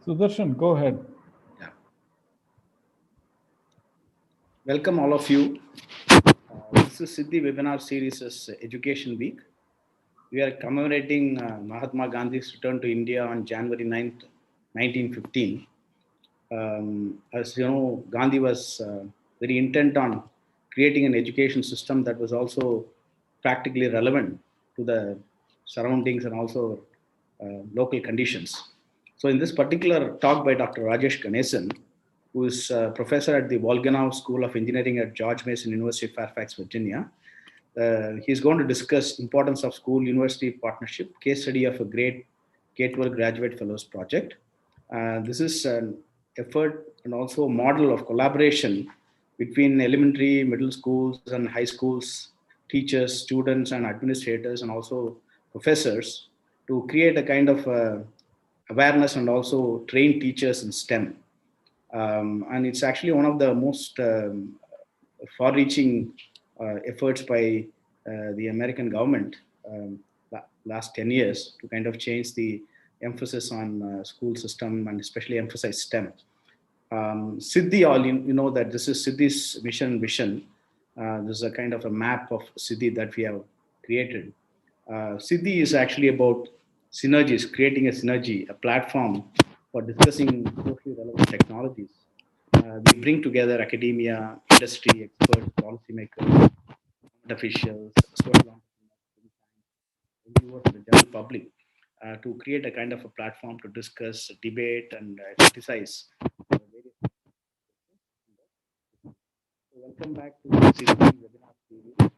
Sudarshan, go ahead. Yeah. Welcome all of you. This is SIDDHI webinar series is Education Week. We are commemorating Mahatma Gandhi's return to India on January 9th, 1915. As you know, Gandhi was very intent on creating an education system that was also practically relevant to the surroundings and also local conditions. So, in this particular talk by Dr. Rajesh Ganesan, who is a professor at the Volganov School of Engineering at George Mason University, Fairfax, Virginia, he's going to discuss importance of school-university partnership, case study of a great K-12 graduate fellows project. This is an effort and also a model of collaboration between elementary, middle schools, and high schools, teachers, students, and administrators, and also professors to create a kind of awareness and also train teachers in STEM. And it's actually one of the most far-reaching efforts by the American government last 10 years to kind of change the emphasis on school system and especially emphasize STEM. SIDDHI, all you know that this is SIDDHI's mission and vision. This is a kind of a map of SIDDHI that we have created. SIDDHI is actually about synergies, creating a synergy, a platform for discussing socially relevant technologies. We bring together academia, industry, experts, policymakers, officials, social entrepreneurs, NGOs, and the general public to create a kind of a platform to discuss, debate, and criticize various. So welcome back to the CCP webinar series.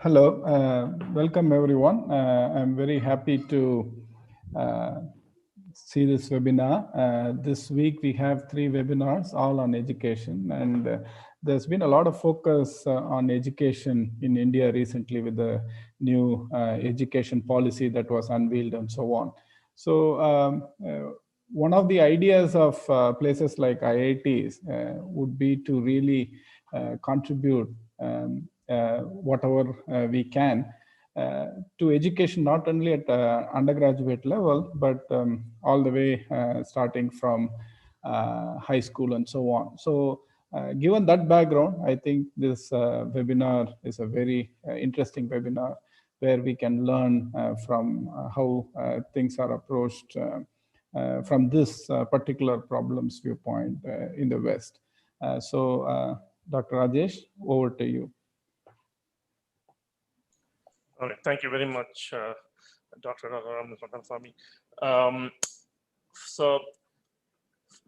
Hello, welcome everyone. I'm very happy to see this webinar. This week we have 3 webinars, all on education, and there's been a lot of focus on education in India recently with the new education policy that was unveiled and so on. So one of the ideas of places like IITs would be to really contribute whatever we can to education, not only at undergraduate level, but all the way starting from high school and so on. So given that background, I think this webinar is a very interesting webinar where we can learn from how things are approached from this particular problems viewpoint in the West. So Dr. Rajesh, over to you. All right, thank you very much, Dr. Raghuram Sami. So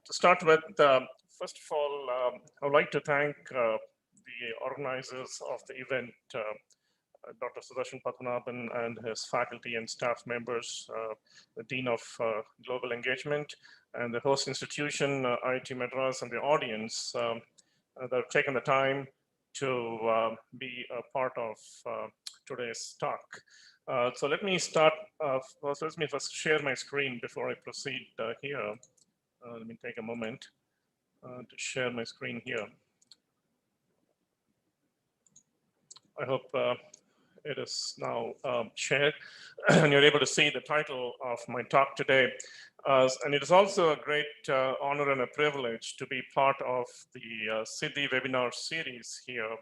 to start with, first of all, I would like to thank the organizers of the event, Dr. Sudarshan Padmanabhan and his faculty and staff members, the Dean of Global Engagement, and the host institution, IIT Madras, and the audience that have taken the time to be a part of today's talk. So let me start, let me first share my screen before I proceed here. Let me take a moment to share my screen here. I hope it is now shared and you're able to see the title of my talk today. And it is also a great honor and a privilege to be part of the SIDDHI webinar series here,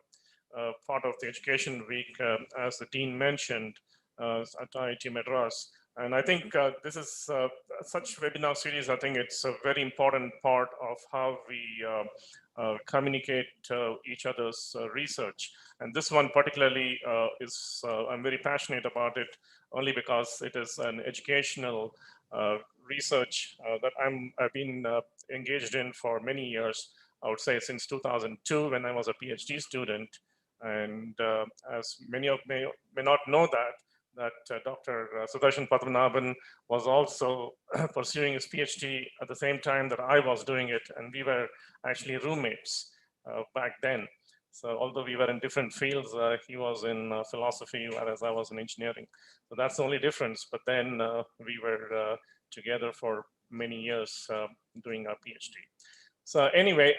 part of the Education Week, as the Dean mentioned, at IIT Madras. And I think this is such webinar series. I think it's a very important part of how we communicate each other's research. And this one particularly is, I'm very passionate about it only because it is an educational research that I've been engaged in for many years. I would say since 2002 when I was a PhD student. And as many of may not know that Dr. Sudarshan Padmanabhan was also pursuing his PhD at the same time that I was doing it, and we were actually roommates back then. So although we were in different fields, he was in philosophy, whereas I was in engineering. So that's the only difference. But then we were together for many years doing our PhD. So anyway,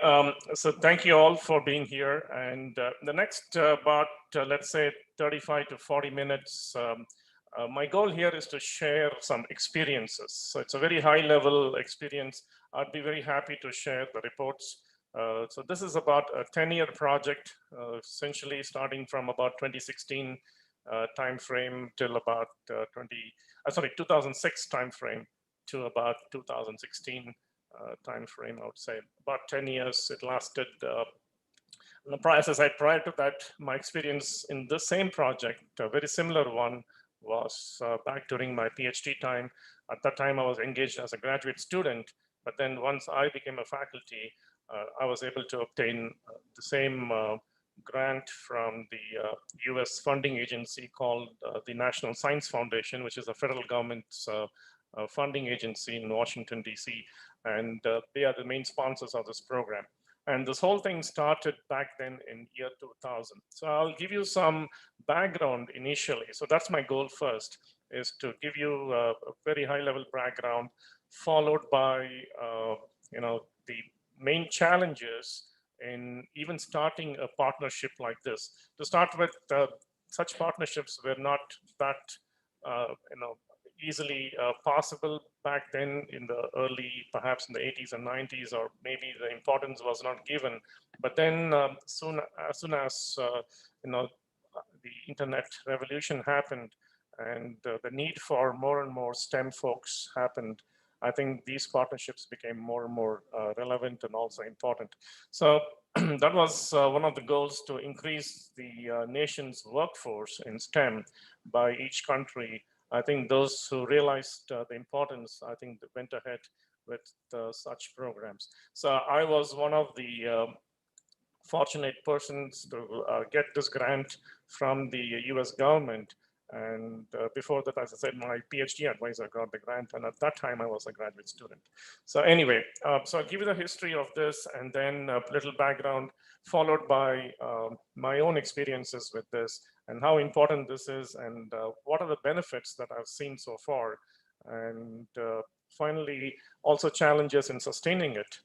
so thank you all for being here. And the next about, let's say, 35 to 40 minutes, my goal here is to share some experiences. So it's a very high level experience. I'd be very happy to share the reports. So this is about a 10-year project, essentially starting from about 2016 timeframe till about 2006 timeframe to about 2016 time frame. I would say about 10 years it lasted. As I said, prior to that, my experience in the same project, a very similar one, was back during my PhD time. At that time, I was engaged as a graduate student, but then once I became a faculty, I was able to obtain the same grant from the US funding agency called the National Science Foundation, which is a federal government's funding agency in Washington, DC. And they are the main sponsors of this program. And this whole thing started back then in year 2000. So I'll give you some background initially. So that's my goal first, is to give you a very high level background, followed by the main challenges in even starting a partnership like this. To start with, such partnerships were not that easily possible back then in the early, perhaps in the 80s and 90s, or maybe the importance was not given. But then as soon as the internet revolution happened and the need for more and more STEM folks happened, I think these partnerships became more and more relevant and also important. So that was one of the goals, to increase the nation's workforce in STEM by each country. I think those who realized the importance, I think, went ahead with such programs. So I was one of the fortunate persons to get this grant from the US government. And before that, as I said, my PhD advisor got the grant, and at that time I was a graduate student. So anyway, so I'll give you the history of this and then a little background, followed by my own experiences with this and how important this is, and what are the benefits that I've seen so far. And finally, also challenges in sustaining it.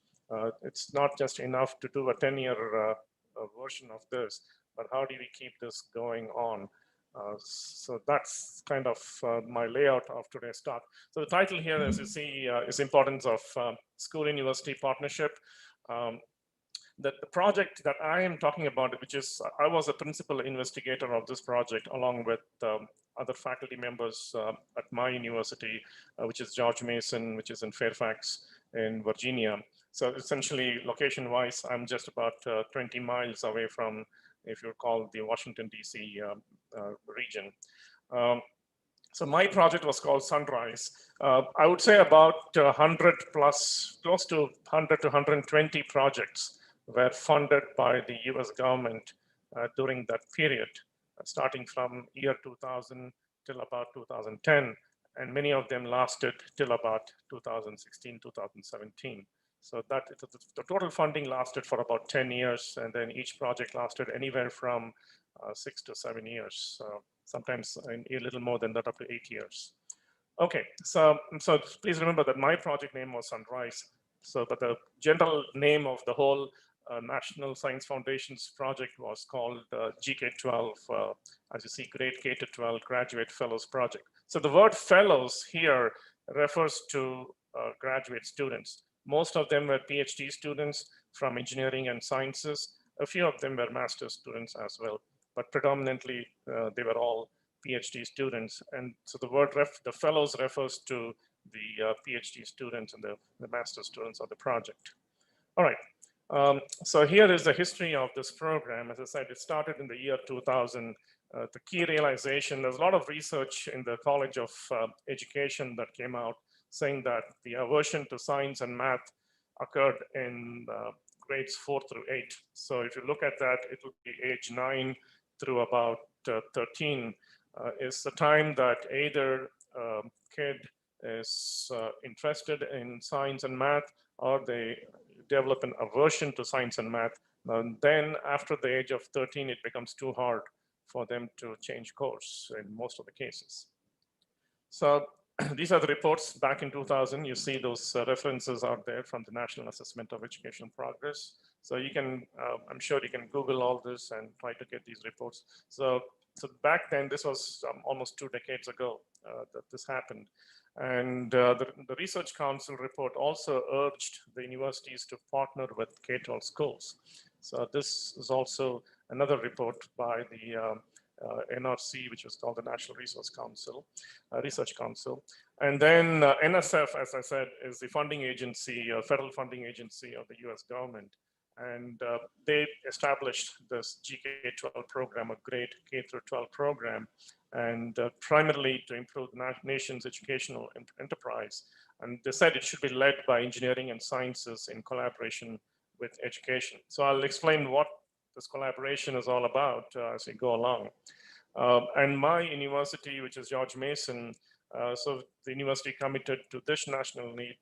It's not just enough to do a 10-year version of this, but how do we keep this going on? So that's kind of my layout of today's talk. So the title here, as you see, is Importance of School-University Partnership. The project that I am talking about, which is, I was a principal investigator of this project along with other faculty members at my university, which is George Mason, which is in Fairfax in Virginia. So essentially, location-wise, I'm just about 20 miles away from, if you recall, the Washington, DC region. So my project was called Sunrise. I would say about 100 plus, close to 100 to 120 projects were funded by the US government during that period, starting from year 2000 till about 2010. And many of them lasted till about 2016, 2017. So that the total funding lasted for about 10 years, and then each project lasted anywhere from 6 to 7 years, sometimes a little more than that, up to 8 years. Okay, so please remember that my project name was Sunrise. So, but the general name of the whole National Science Foundation's project was called GK12, as you see, Grade K to 12 Graduate Fellows Project. So the word fellows here refers to graduate students. Most of them were PhD students from engineering and sciences. A few of them were master's students as well, but predominantly they were all PhD students. And so the word the fellows refers to the PhD students and the master's students of the project. All right. So here is the history of this program. As I said, it started in the year 2000. The key realization, there's a lot of research in the College of Education that came out saying that the aversion to science and math occurred in grades 4 through 8. So if you look at that, it would be age 9 through about 13 is the time that either kid is interested in science and math, or they develop an aversion to science and math. And then after the age of 13, it becomes too hard for them to change course in most of the cases. So these are the reports back in 2000. You see those references are there from the National Assessment of Educational Progress. So you can, I'm sure you can Google all this and try to get these reports. So back then, this was almost 2 decades ago that this happened. And the Research Council report also urged the universities to partner with K-12 schools. So this is also another report by the NRC, which was called the National Research Council. And then NSF, as I said, is the funding agency, federal funding agency of the US government. And they established this GK-12 program, a great K-12 program, and primarily to improve the nation's educational enterprise. And they said it should be led by engineering and sciences in collaboration with education. So I'll explain what this collaboration is all about as we go along. And my university, which is George Mason, so the university committed to this national need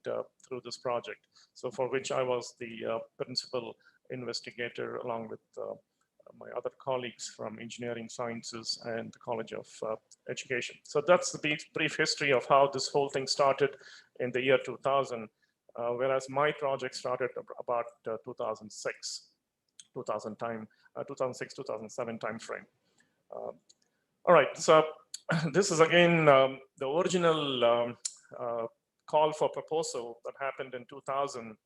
through this project. So for which I was the principal investigator along with my other colleagues from engineering sciences and the College of Education. So that's the brief history of how this whole thing started in the year 2000, whereas my project started about 2006, 2006, 2007 timeframe. All right, so this is again the original call for proposal that happened in 2000.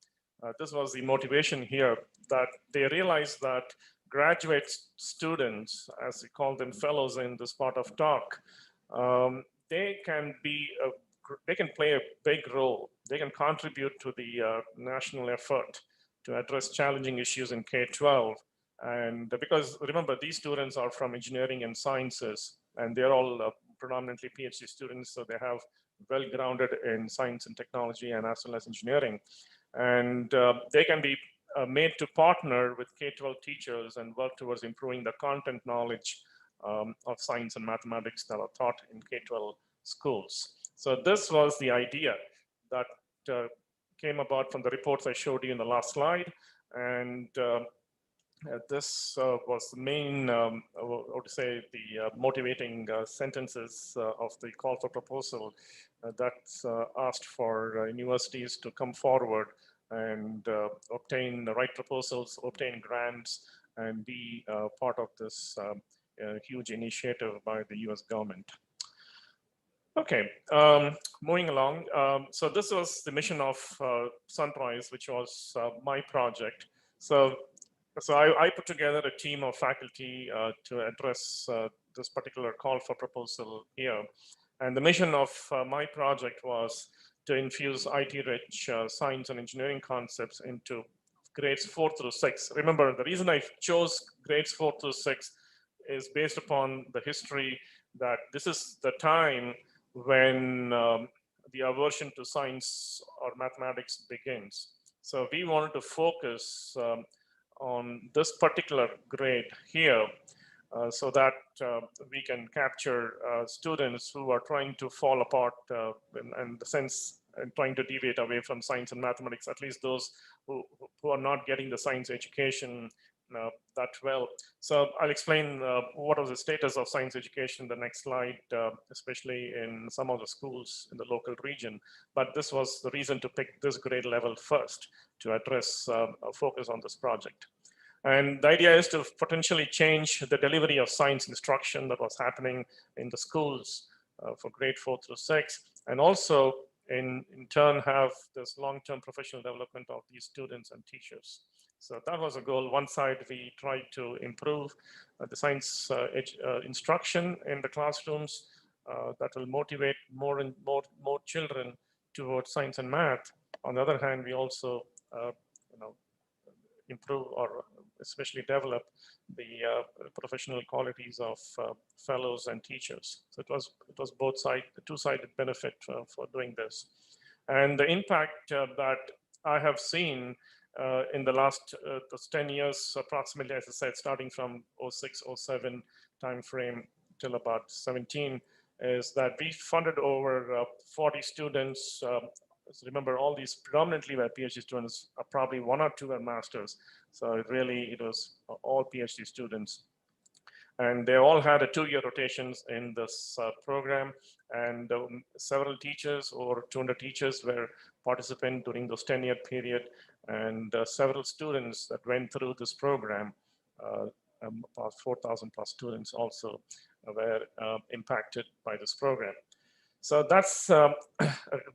This was the motivation here, that they realized that graduate students, as we call them fellows in this part of talk, they can play a big role. They can contribute to the national effort to address challenging issues in K-12. And because remember, these students are from engineering and sciences, and they're all predominantly PhD students, so they have well-grounded in science and technology and as well as engineering. And they can be made to partner with K-12 teachers and work towards improving the content knowledge of science and mathematics that are taught in K-12 schools. So this was the idea that came about from the reports I showed you in the last slide. And this was the main, I would say, the motivating sentences of the call for proposal that asked for universities to come forward and obtain the right proposals, obtain grants, and be part of this huge initiative by the US government. Okay, moving along. So this was the mission of Sunrise, which was my project. So I put together a team of faculty to address this particular call for proposal here. And the mission of my project was to infuse IT-rich science and engineering concepts into grades 4 through 6. Remember, the reason I chose grades 4 through 6 is based upon the history that this is the time when the aversion to science or mathematics begins. So we wanted to focus on this particular grade here so that we can capture students who are trying to fall apart in the sense and trying to deviate away from science and mathematics, at least those who are not getting the science education that well. So I'll explain what was the status of science education in the next slide, especially in some of the schools in the local region. But this was the reason to pick this grade level first to address a focus on this project. And the idea is to potentially change the delivery of science instruction that was happening in the schools for grade 4 through 6, and also in turn have this long-term professional development of these students and teachers. So that was a goal. One side, we tried to improve the science instruction in the classrooms that will motivate more and more children towards science and math. On the other hand, we also improve or especially develop the professional qualities of fellows and teachers. So it was both sides, the two-sided benefit for doing this. And the impact that I have seen in the last 10 years, approximately, as I said, starting from 06, 07 timeframe till about 17, is that we funded over 40 students. So remember, all these predominantly were PhD students, probably 1 or 2 were masters. So it was all PhD students. And they all had a 2-year rotations in this program, and several teachers, or 200 teachers, were participant during those 10-year period, and several students that went through this program, about 4,000 plus students also were impacted by this program. So that's a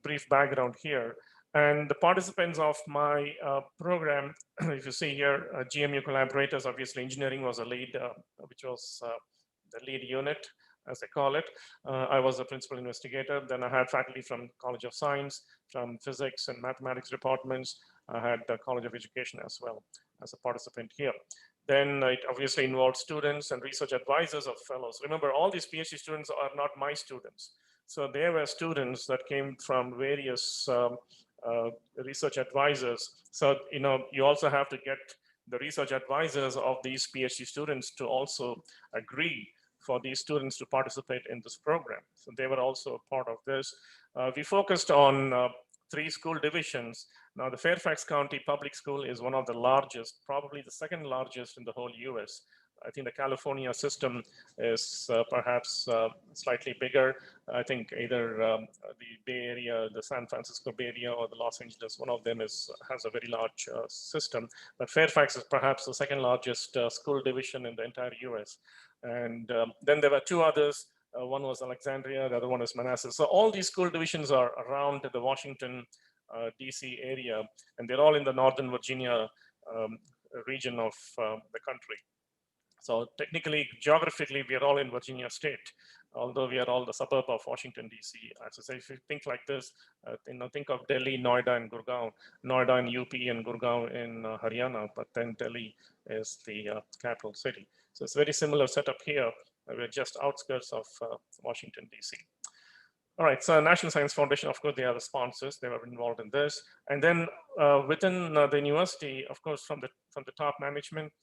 brief background here. And the participants of my program, if you see here, GMU collaborators, obviously engineering was a lead, which was the lead unit, as they call it. I was a principal investigator. Then I had faculty from College of Science, from physics and mathematics departments. I had the College of Education as well as a participant here. Then it obviously involved students and research advisors of fellows. Remember, all these PhD students are not my students. So there were students that came from various research advisors. So, you also have to get the research advisors of these PhD students to also agree for these students to participate in this program. So they were also a part of this. We focused on 3 school divisions. Now, the Fairfax County Public School is one of the largest, probably the second largest in the whole US. I think the California system is perhaps slightly bigger. I think either the Bay Area, the San Francisco Bay Area, or the Los Angeles, one of them has a very large system. But Fairfax is perhaps the second largest school division in the entire US. And then there were 2 others. One was Alexandria, the other one is Manassas. So all these school divisions are around the Washington, DC area, and they're all in the Northern Virginia region of the country. So technically, geographically, we are all in Virginia State, although we are all the suburb of Washington, D.C. As I say, if you think like this, think of Delhi, Noida, and Gurgaon. Noida in UP and Gurgaon in Haryana, but then Delhi is the capital city. So it's a very similar setup here. We're just outskirts of Washington, D.C. All right, so National Science Foundation, of course, they are the sponsors. They were involved in this. And then within the university, of course, from the top management,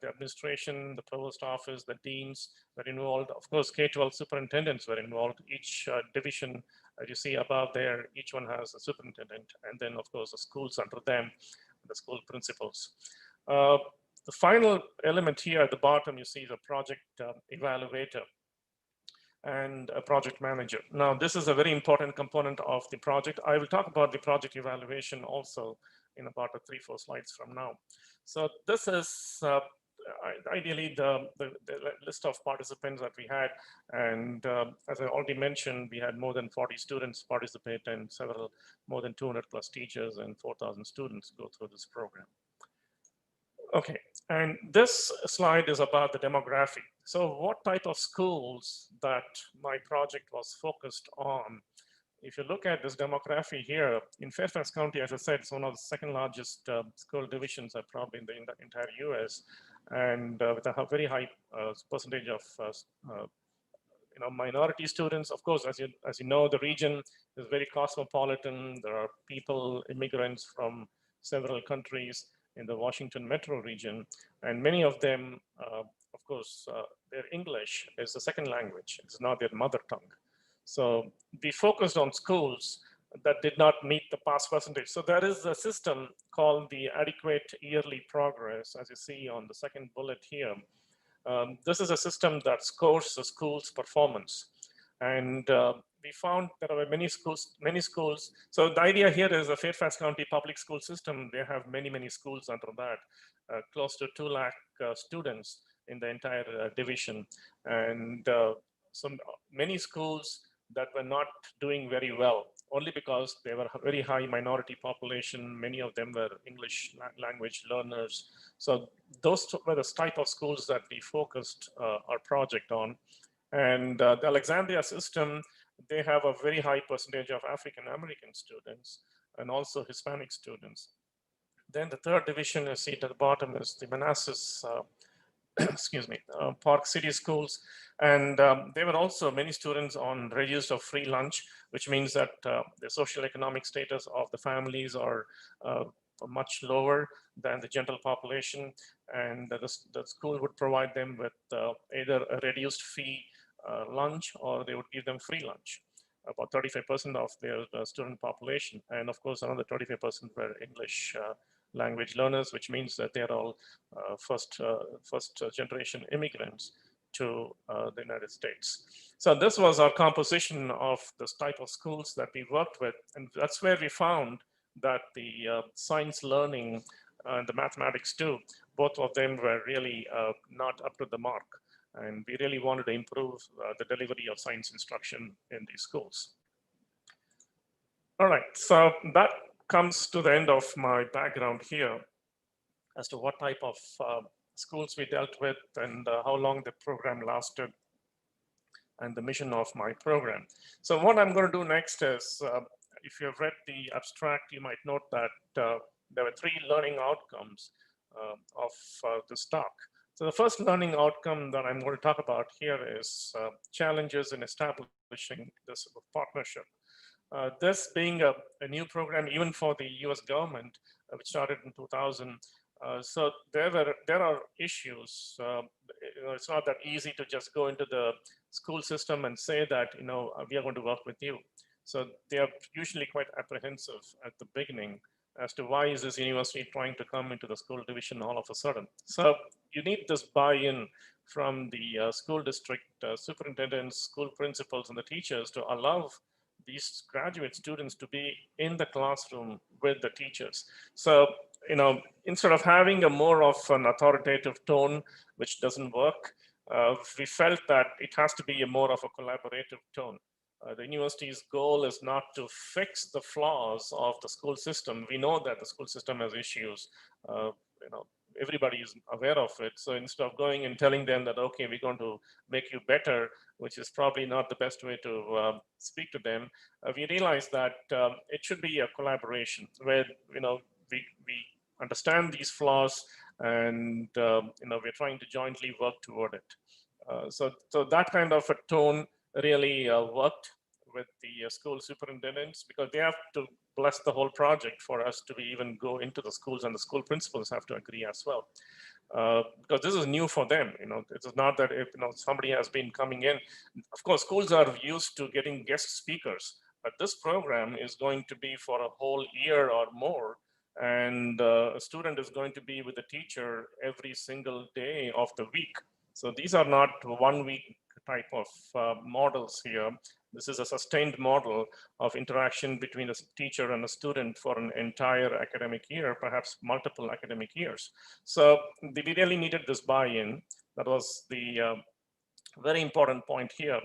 the administration, the provost office, the deans were involved. Of course, K-12 superintendents were involved. Each division, as you see above there, each one has a superintendent. And then, of course, the schools under them, the school principals. The final element here at the bottom, you see the project evaluator and a project manager. Now, this is a very important component of the project. I will talk about the project evaluation also in about 3-4 slides from now. So this is ideally the list of participants that we had. And as I already mentioned, we had more than 40 students participate and more than 200 plus teachers and 4,000 students go through this program. Okay, and this slide is about the demographic. So what type of schools that my project was focused on? If you look at this demography here, in Fairfax County, as I said, it's one of the second largest school divisions probably in the entire US, and with a very high percentage of minority students. Of course, as you know, the region is very cosmopolitan. There are immigrants from several countries in the Washington metro region, and many of them, of course, their English is the second language. It's not their mother tongue. So we focused on schools that did not meet the pass percentage. So there is a system called the adequate yearly progress, as you see on the second bullet here. This is a system that scores the school's performance. And we found there were many schools. So the idea here is a Fairfax County public school system. They have many schools under that, close to 2 lakh students in the entire division. And so many schools that were not doing very well, only because they were a very high minority population. Many of them were English language learners. So those were the type of schools that we focused our project on. And the Alexandria system, they have a very high percentage of African-American students and also Hispanic students. Then the third division you see at the bottom is the Manassas, excuse me, Park City schools. And there were also many students on reduced or free lunch, which means that the socioeconomic status of the families are much lower than the general population. And the school would provide them with either a reduced fee lunch, or they would give them free lunch, about 35% of their student population. And of course, another 35% were English language learners, which means that they're all first generation immigrants to the United States. So this was our composition of this type of schools that we worked with. And that's where we found that the science learning and the mathematics too, both of them were really not up to the mark. And we really wanted to improve the delivery of science instruction in these schools. All right, so that comes to the end of my background here as to what type of schools we dealt with and how long the program lasted and the mission of my program. So what I'm going to do next is, if you have read the abstract, you might note that there were 3 learning outcomes of this talk. So the first learning outcome that I'm going to talk about here is challenges in establishing this partnership. This being a new program, even for the US government, which started in 2000, so there are issues. It's not that easy to just go into the school system and say that we are going to work with you. So they are usually quite apprehensive at the beginning as to why is this university trying to come into the school division all of a sudden. So you need this buy-in from the school district superintendents, school principals, and the teachers to allow these graduate students to be in the classroom with the teachers. So, instead of having a more of an authoritative tone, which doesn't work, we felt that it has to be a more of a collaborative tone. The university's goal is not to fix the flaws of the school system. We know that the school system has issues. Everybody is aware of it. So instead of going and telling them that, okay, we're going to make you better, which is probably not the best way to speak to them, we realize that it should be a collaboration where we understand these flaws and we're trying to jointly work toward it. So that kind of a tone really worked with the school superintendents, because they have to bless the whole project for us to even go into the schools, and the school principals have to agree as well. Because this is new for them. It is not that if somebody has been coming in. Of course, schools are used to getting guest speakers, but this program is going to be for a whole year or more, and a student is going to be with the teacher every single day of the week. So these are not 1 week type of models here. This is a sustained model of interaction between a teacher and a student for an entire academic year, perhaps multiple academic years. So we really needed this buy-in. That was the very important point here.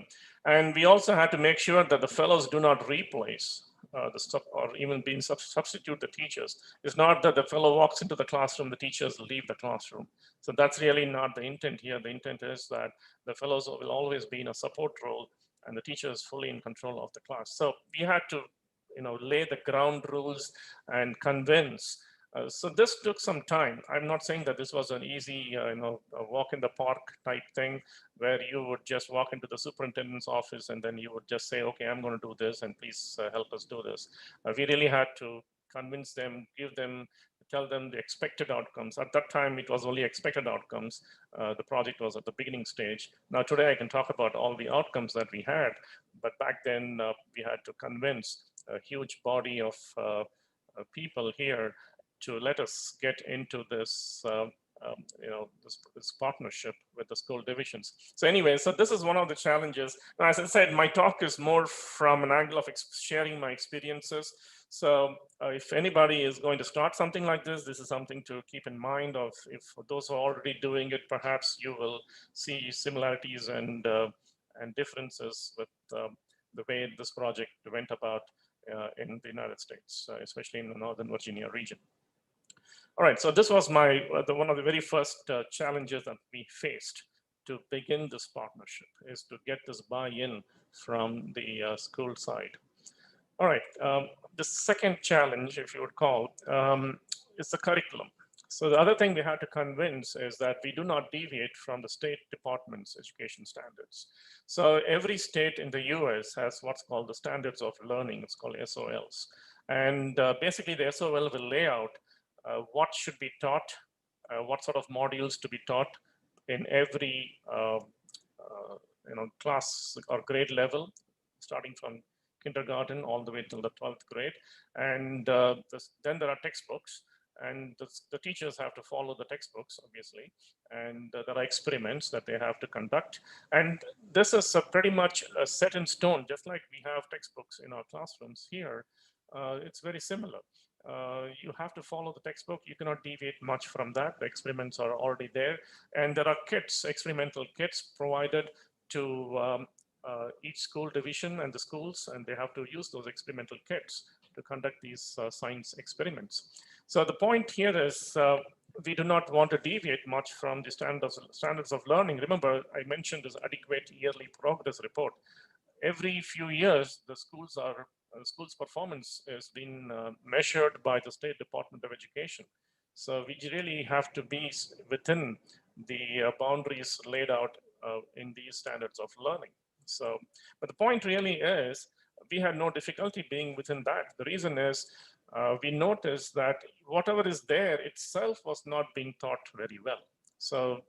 And we also had to make sure that the fellows do not replace the stuff or even being substitute the teachers. It's not that the fellow walks into the classroom, the teachers leave the classroom. So that's really not the intent here. The intent is that the fellows will always be in a support role and the teacher is fully in control of the class. So we had to lay the ground rules and convince. So this took some time. I'm not saying that this was an easy, a walk in the park type thing where you would just walk into the superintendent's office and then you would just say, okay, I'm going to do this and please help us do this. We really had to convince them, tell them the expected outcomes. At that time, it was only expected outcomes. The project was at the beginning stage. Now today I can talk about all the outcomes that we had, but back then we had to convince a huge body of people here to let us get into this, this partnership with the school divisions. So anyway, so this is one of the challenges. Now, as I said, my talk is more from an angle of sharing my experiences. So if anybody is going to start something like this is something to keep in mind of. If for those who are already doing it, perhaps you will see similarities and differences with the way this project went about in the United States, especially in the Northern Virginia region. All right, so this was my one of the very first challenges that we faced to begin this partnership, is to get this buy-in from the school side. All right, the second challenge, if you would call, is the curriculum. So the other thing we had to convince is that we do not deviate from the state department's education standards. So every state in the US has what's called the standards of learning. It's called SOLs. And basically the SOL will lay out what should be taught, what sort of modules to be taught in every class or grade level, starting from kindergarten all the way till the 12th grade. And then there are textbooks. and the teachers have to follow the textbooks, obviously, and there are experiments that they have to conduct. And this is pretty much set in stone, just like we have textbooks in our classrooms here. It's very similar. You have to follow the textbook. You cannot deviate much from that. The experiments are already there. And there are kits, experimental kits provided to each school division and the schools, and they have to use those experimental kits to conduct these science experiments. So the point here is we do not want to deviate much from the standards of learning. Remember, I mentioned this adequate yearly progress report. Every few years, the schools performance is being measured by the State Department of Education. So we really have to be within the boundaries laid out in these standards of learning. So, but the point really is we had no difficulty being within that. The reason is we noticed that whatever is there itself was not being taught very well. So,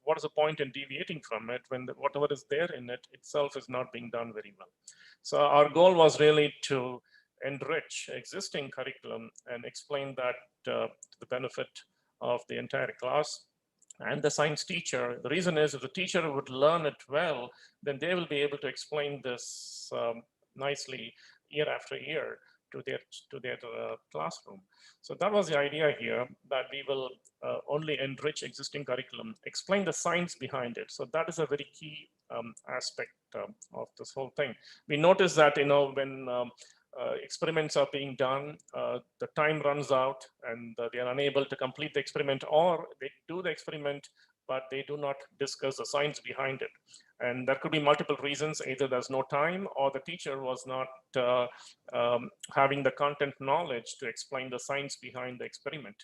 what is the point in deviating from it when whatever is there in it itself is not being done very well? So our goal was really to enrich existing curriculum and explain that to the benefit of the entire class and the science teacher. The reason is if the teacher would learn it well, then they will be able to explain this nicely year after year to their classroom. So that was the idea here, that we will only enrich existing curriculum, explain the science behind it. So that is a very key aspect of this whole thing. We notice that when experiments are being done, the time runs out and they are unable to complete the experiment, or they do the experiment but they do not discuss the science behind it. And there could be multiple reasons. Either there's no time, or the teacher was not having the content knowledge to explain the science behind the experiment.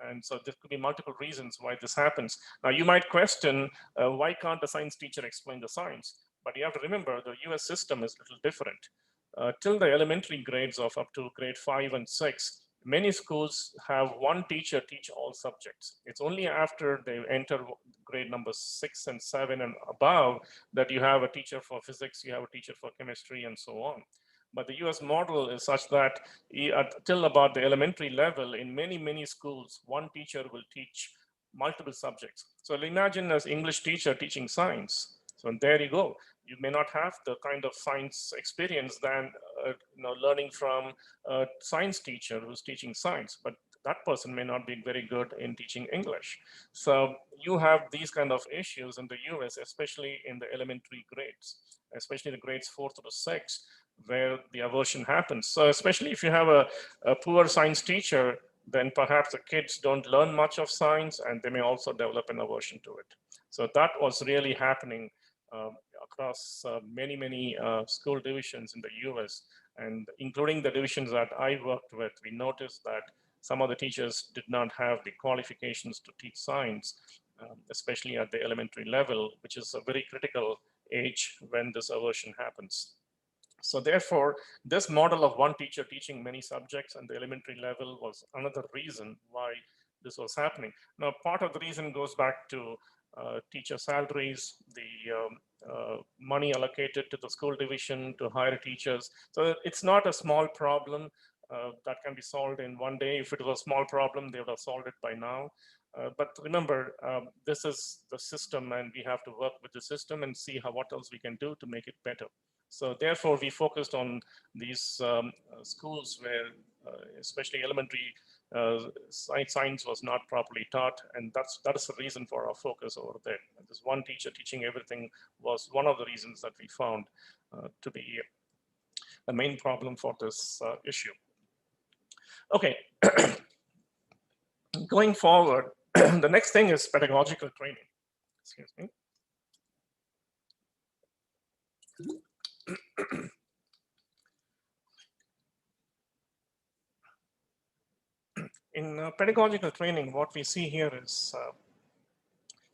And so there could be multiple reasons why this happens. Now you might question, why can't the science teacher explain the science? But you have to remember the US system is a little different. Till the elementary grades of up to grade 5 and 6, many schools have one teacher teach all subjects. It's only after they enter grade number 6 and 7 and above that you have a teacher for physics, you have a teacher for chemistry, and so on. But the US model is such that till about the elementary level, in many schools, one teacher will teach multiple subjects. So imagine as English teacher teaching science. So there you go. You may not have the kind of science experience than learning from a science teacher who's teaching science, but that person may not be very good in teaching English. So you have these kind of issues in the US, especially in the elementary grades, especially the grades 4 to 6, where the aversion happens. So especially if you have a poor science teacher, then perhaps the kids don't learn much of science and they may also develop an aversion to it. So that was really happening across many school divisions in the US, and including the divisions that I worked with, we noticed that some of the teachers did not have the qualifications to teach science, especially at the elementary level, which is a very critical age when this aversion happens. So therefore, this model of one teacher teaching many subjects at the elementary level was another reason why this was happening. Now, part of the reason goes back to teacher salaries, the money allocated to the school division to hire teachers. So it's not a small problem that can be solved in one day. If it was a small problem, they would have solved it by now. But remember, this is the system, and we have to work with the system and see what else we can do to make it better. So therefore, we focused on these schools where, especially elementary, science was not properly taught, and that is the reason for our focus over there. And this one teacher teaching everything was one of the reasons that we found to be the main problem for this issue. Okay, going forward, the next thing is pedagogical training. Excuse me. In pedagogical training, what we see here is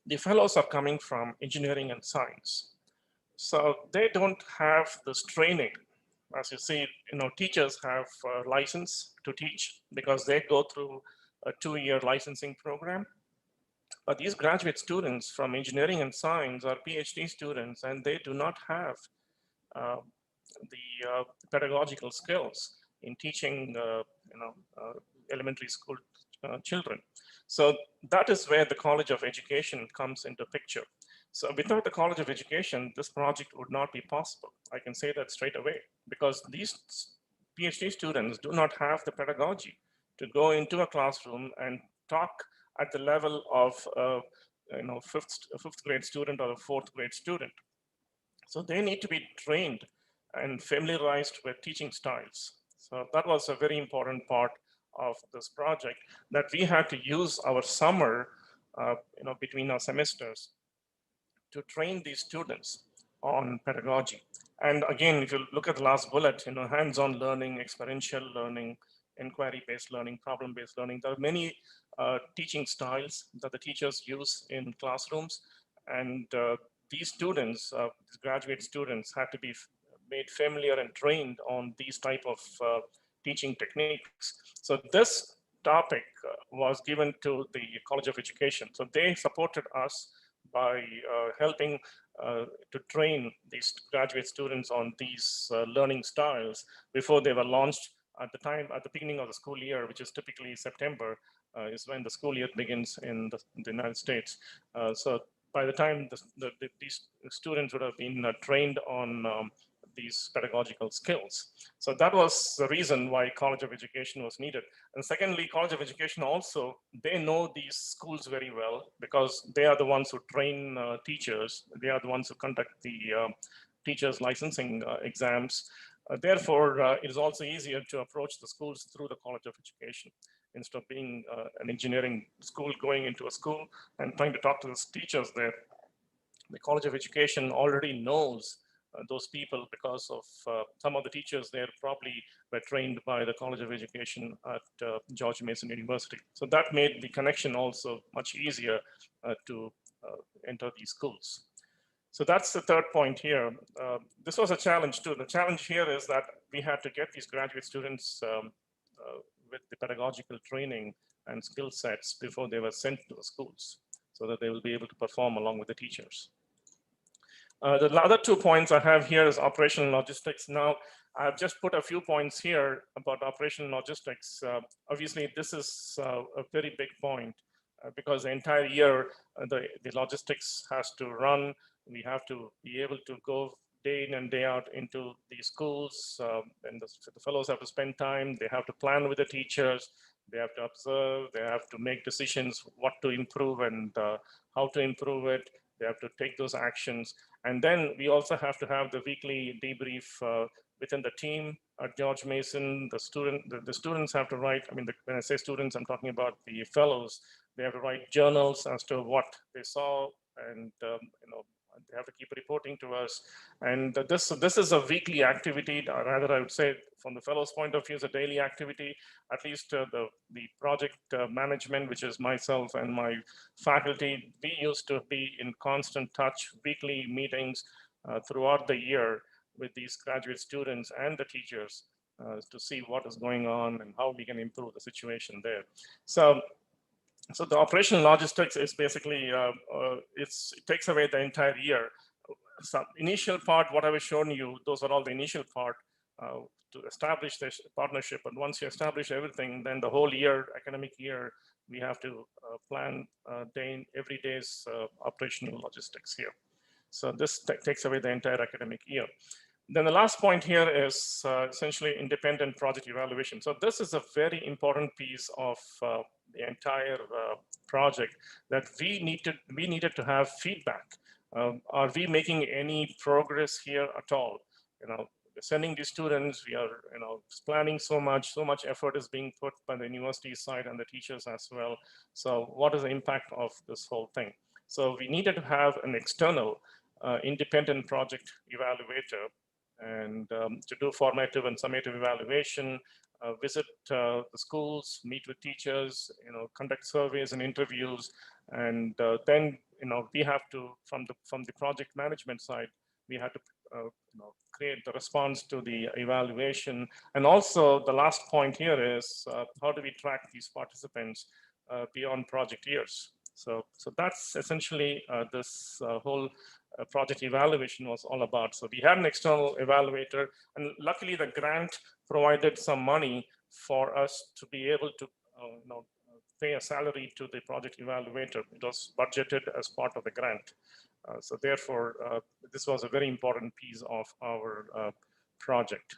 the fellows are coming from engineering and science. So they don't have this training. As you see, teachers have a license to teach because they go through a 2-year licensing program. But these graduate students from engineering and science are PhD students, and they do not have the pedagogical skills in teaching elementary school children. So that is where the College of Education comes into picture. So without the College of Education, this project would not be possible. I can say that straight away, because these PhD students do not have the pedagogy to go into a classroom and talk at the level of fifth grade student or a fourth grade student. So they need to be trained and familiarized with teaching styles. So that was a very important part of this project, that we had to use our summer, between our semesters, to train these students on pedagogy. And again, if you look at the last bullet, hands-on learning, experiential learning, inquiry-based learning, problem-based learning, there are many teaching styles that the teachers use in classrooms. And these students, these graduate students, had to be made familiar and trained on these type of teaching techniques. So this topic was given to the College of Education. So they supported us by helping to train these graduate students on these learning styles before they were launched at the beginning of the school year, which is typically September, is when the school year begins in the United States. So by the time these students would have been trained on these pedagogical skills. So that was the reason why College of Education was needed. And secondly, College of Education also, they know these schools very well, because they are the ones who train teachers. They are the ones who conduct the teachers licensing exams. Therefore, it is also easier to approach the schools through the College of Education, instead of being an engineering school, going into a school and trying to talk to the teachers there. The College of Education already knows those people, because of some of the teachers there probably were trained by the College of Education at George Mason University. So that made the connection also much easier to enter these schools. So that's the third point here. This was a challenge too. The challenge here is that we had to get these graduate students with the pedagogical training and skill sets before they were sent to the schools, so that they will be able to perform along with the teachers. The other 2 points I have here is operational logistics. Now, I've just put a few points here about operational logistics. Obviously, this is a very big point because the entire year, the logistics has to run. We have to be able to go day in and day out into these schools, and the fellows have to spend time. They have to plan with the teachers. They have to observe. They have to make decisions what to improve and how to improve it. They have to take those actions. And then we also have to have the weekly debrief within the team at George Mason. The students have to write, when I say students, I'm talking about the fellows. They have to write journals as to what they saw, and they have to keep reporting to us. And this is a weekly activity, or rather I would say from the fellows' point of view, is a daily activity. At least the project management, which is myself and my faculty, we used to be in constant touch, weekly meetings throughout the year with these graduate students and the teachers to see what is going on and how we can improve the situation there. So the operational logistics is basically, it takes away the entire year. Some initial part, what I was showing you, those are all the initial part to establish this partnership. And once you establish everything, then the whole year, academic year, we have to plan every day's operational logistics here. So this takes away the entire academic year. Then the last point here is essentially independent project evaluation. So this is a very important piece of the entire project, that we needed to have feedback. Are we making any progress here at all? We're sending these students, we are planning so much effort is being put by the university side and the teachers as well. So what is the impact of this whole thing? So we needed to have an external independent project evaluator, and to do formative and summative evaluation, visit the schools, meet with teachers, conduct surveys and interviews, and then we have to, from the project management side, we had to create the response to the evaluation. And also the last point here is how do we track these participants beyond project years? So that's essentially this whole project evaluation was all about. So we had an external evaluator, and luckily the grant provided some money for us to be able to pay a salary to the project evaluator. It was budgeted as part of the grant. So therefore, this was a very important piece of our project.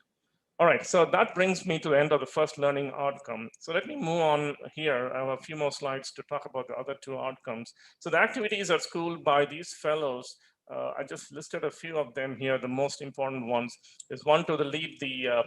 All right, so that brings me to the end of the first learning outcome. So let me move on here. I have a few more slides to talk about the other two outcomes. So the activities at school by these fellows, I just listed a few of them here. The most important ones is one to lead the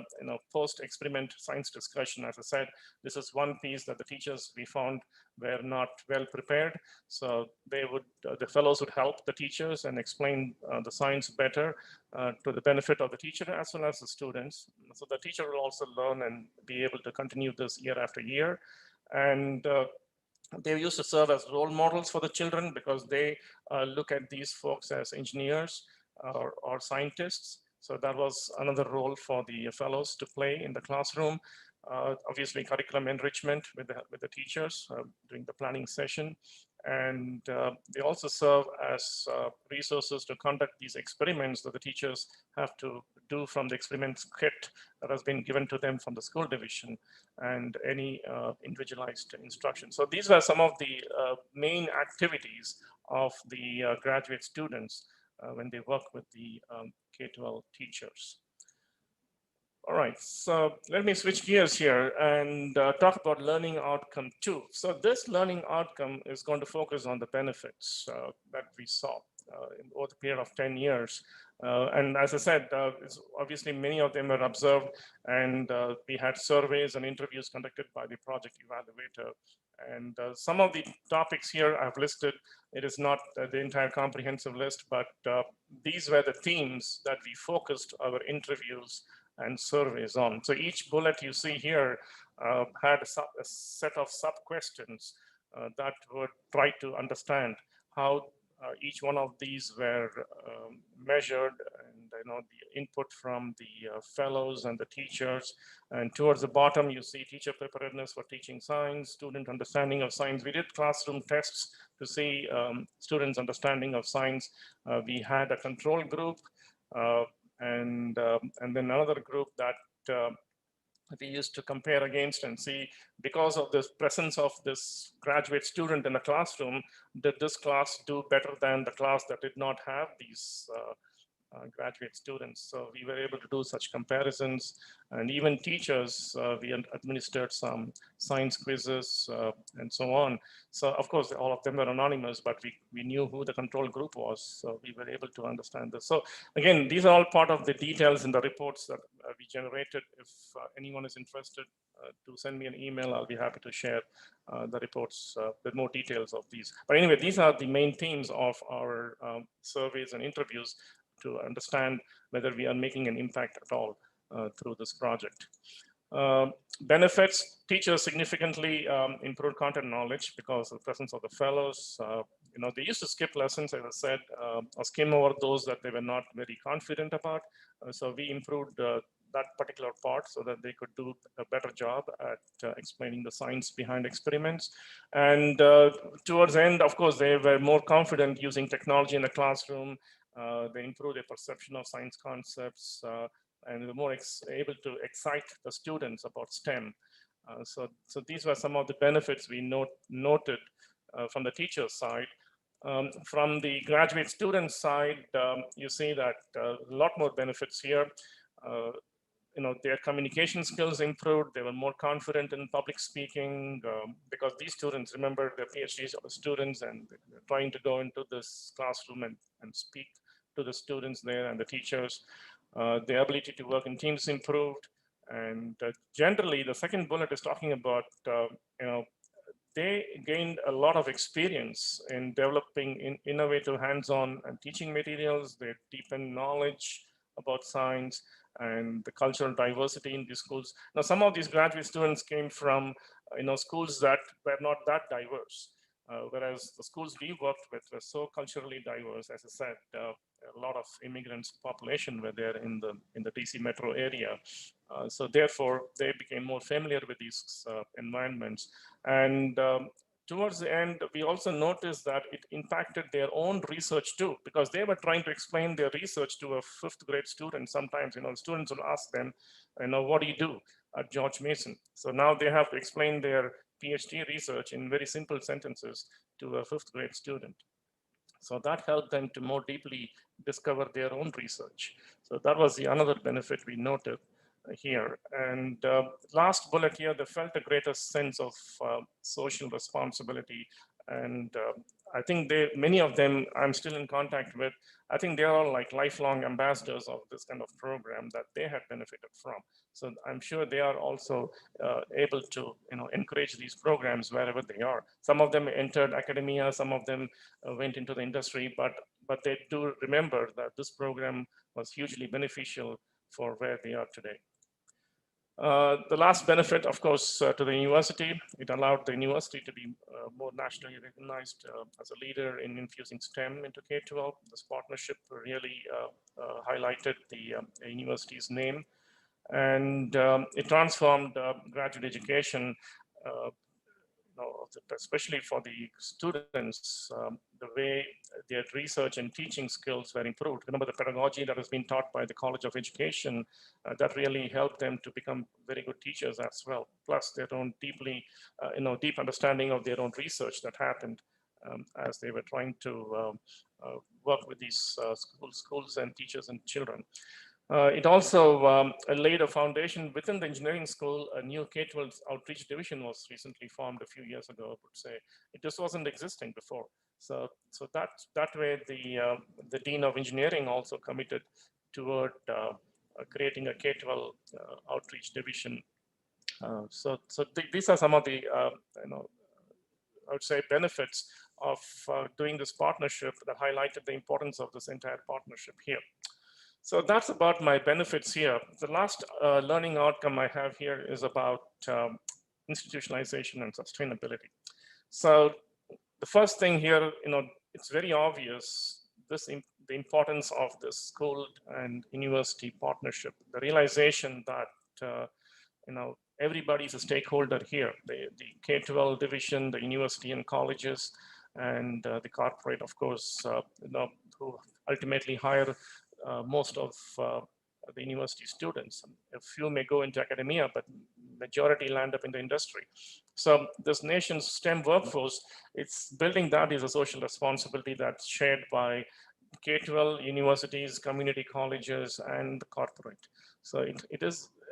post-experiment science discussion. As I said, this is one piece that the teachers we found were not well prepared. So they would, the fellows would help the teachers and explain the science better to the benefit of the teacher as well as the students. So the teacher will also learn and be able to continue this year after year. And they used to serve as role models for the children because they look at these folks as engineers or scientists. So that was another role for the fellows to play in the classroom. Obviously, curriculum enrichment with the teachers during the planning session. And they also serve as resources to conduct these experiments that the teachers have to do from the experiments kit that has been given to them from the school division and any individualized instruction. So these were some of the main activities of the graduate students when they work with the K-12 teachers. All right, so let me switch gears here and talk about learning outcome 2. So this learning outcome is going to focus on the benefits that we saw over the period of 10 years. And as I said, obviously many of them were observed, and we had surveys and interviews conducted by the project evaluator. And some of the topics here I've listed. It is not the entire comprehensive list, but these were the themes that we focused our interviews and surveys on. So each bullet you see here had a set of sub-questions that would try to understand how each one of these were measured, and the input from the fellows and the teachers. And towards the bottom, you see teacher preparedness for teaching science, student understanding of science. We did classroom tests to see students' understanding of science. We had a control group, and then another group that we used to compare against and see, because of the presence of this graduate student in the classroom, did this class do better than the class that did not have these graduate students? So we were able to do such comparisons, and even teachers, we administered some science quizzes and so on. So of course, all of them were anonymous, but we knew who the control group was, so we were able to understand this. So again, these are all part of the details in the reports that we generated. If anyone is interested to send me an email, I'll be happy to share the reports with more details of these. But anyway, these are the main themes of our surveys and interviews to understand whether we are making an impact at all through this project. Benefits: teachers significantly improved content knowledge because of the presence of the fellows. They used to skip lessons, as I said, or skim over those that they were not very confident about. So we improved that particular part so that they could do a better job at explaining the science behind experiments. And towards the end, of course, they were more confident using technology in the classroom. They improved their perception of science concepts, and were more able to excite the students about STEM. So these were some of the benefits we noted from the teacher's side. From the graduate student side, you see that a lot more benefits here. Their communication skills improved. They were more confident in public speaking because these students, remember, they're PhD students, and they're trying to go into this classroom and speak to the students there and the teachers. The ability to work in teams improved. And generally, the second bullet is talking about, they gained a lot of experience in developing innovative hands-on and teaching materials. They deepened knowledge about science and the cultural diversity in these schools. Now, some of these graduate students came from schools that were not that diverse, whereas the schools we worked with were so culturally diverse. As I said, a lot of immigrants population were there in the DC metro area. So therefore, they became more familiar with these environments. And towards the end, we also noticed that it impacted their own research too, because they were trying to explain their research to a 5th grade student. Sometimes, students will ask them, what do you do? at George Mason. So now they have to explain their PhD research in very simple sentences to a 5th grade student. So that helped them to more deeply discover their own research. So that was the another benefit we noted here. And last bullet here, they felt a greater sense of social responsibility. And I think many of them I'm still in contact with. I think they're all like lifelong ambassadors of this kind of program that they had benefited from. So I'm sure they are also able to encourage these programs wherever they are. Some of them entered academia, some of them went into the industry, but they do remember that this program was hugely beneficial for where they are today. The last benefit, of course, to the university, it allowed the university to be more nationally recognized as a leader in infusing STEM into K-12. This partnership really highlighted the university's name, and it transformed graduate education, especially for the students, the way their research and teaching skills were improved. Remember the pedagogy that has been taught by the College of Education, that really helped them to become very good teachers as well. Plus their own deep understanding of their own research that happened as they were trying to work with these schools and teachers and children. It also laid a foundation within the engineering school. A new K-12 outreach division was recently formed a few years ago, I would say. It just wasn't existing before. So that way, the Dean of Engineering also committed toward creating a K-12 outreach division. These are some of the, I would say, benefits of doing this partnership that highlighted the importance of this entire partnership here. So that's about my benefits here. The last learning outcome I have here is about institutionalization and sustainability. So the first thing here, it's very obvious, the importance of this school and university partnership, the realization that, everybody is a stakeholder here, the K-12 division, the university and colleges, and the corporate, of course, who ultimately hire most of the university students. A few may go into academia, but majority land up in the industry. So this nation's STEM workforce, it's building that is a social responsibility that's shared by K-12 universities, community colleges, and the corporate. So